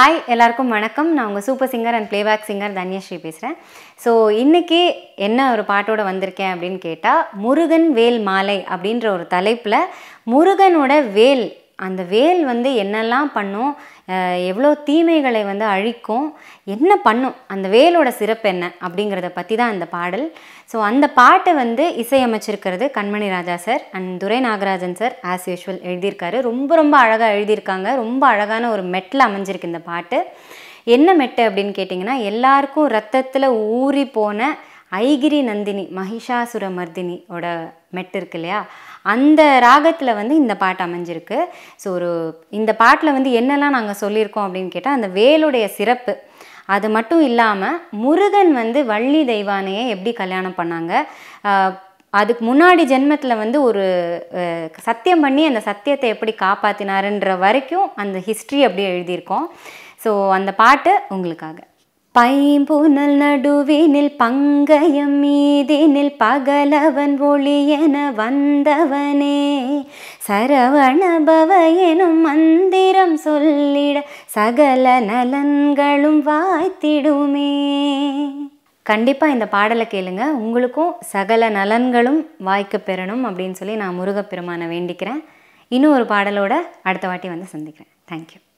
Hi எல்லாருக்கும் வணக்கம். நான் உங்கள் super singer and playback singer Dhanyashree பேசுகிறேன். ஸோ இன்றைக்கி என்ன ஒரு பாட்டோட வந்திருக்கேன் அப்படின்னு கேட்டால், முருகன் வேல் மாலை அப்படின்ற ஒரு தலைப்பில் முருகனோட வேல், அந்த வேல் வந்து என்னெல்லாம் பண்ணும், எவ்வளோ தீமைகளை வந்து அழிக்கும், என்ன பண்ணும், அந்த வேலோட சிறப்பு என்ன அப்படிங்கிறத பற்றி தான் இந்த பாடல். ஸோ அந்த பாட்டை வந்து இசையமைச்சிருக்கிறது Kanmani Raja sir and Durai Nagarajan sir as usual எழுதியிருக்காரு. ரொம்ப ரொம்ப அழகாக எழுதியிருக்காங்க. ரொம்ப அழகான ஒரு மெட்டில் அமைஞ்சிருக்கு இந்த பாட்டு. என்ன மெட்டு அப்படின்னு கேட்டிங்கன்னா, எல்லாருக்கும் ரத்தத்தில் ஊறி போன ஐகிரி நந்தினி மகிஷாசுர மர்தினியோட மெட்டு இருக்கு இல்லையா, அந்த ராகத்தில் வந்து இந்த பாட்டு அமைஞ்சிருக்கு. ஸோ இந்த பாட்டில் வந்து என்னெல்லாம் நாங்கள் சொல்லியிருக்கோம் அப்படின்னு கேட்டால், அந்த வேலுடைய சிறப்பு, அது மட்டும் இல்லாமல் முருகன் வந்து வள்ளி தெய்வானையை எப்படி கல்யாணம் பண்ணாங்க, அதுக்கு முன்னாடி ஜென்மத்தில் வந்து ஒரு சத்தியம் பண்ணி அந்த சத்தியத்தை எப்படி காப்பாற்றினாருன்ற வரைக்கும் அந்த ஹிஸ்ட்ரி அப்படியே எழுதியிருக்கோம். ஸோ அந்த பாட்டு உங்களுக்காக. பைம்புனல் நடுவினில் பங்கயம் மீதினில் பகலவன் ஒளியென வந்தவனே, சரவணபவ எனும் மந்திரம் சொல்லிட சகல நலன்களும் வாய்த்திடுமே. கண்டிப்பாக இந்த பாடலை கேளுங்க, உங்களுக்கும் சகல நலன்களும் வாய்க்க பெறணும் அப்படின்னு சொல்லி நான் முருகப்பெருமானை வேண்டிக்கிறேன். இன்னும் ஒரு பாடலோட அடுத்த வாட்டி வந்து சந்திக்கிறேன். தேங்க்யூ.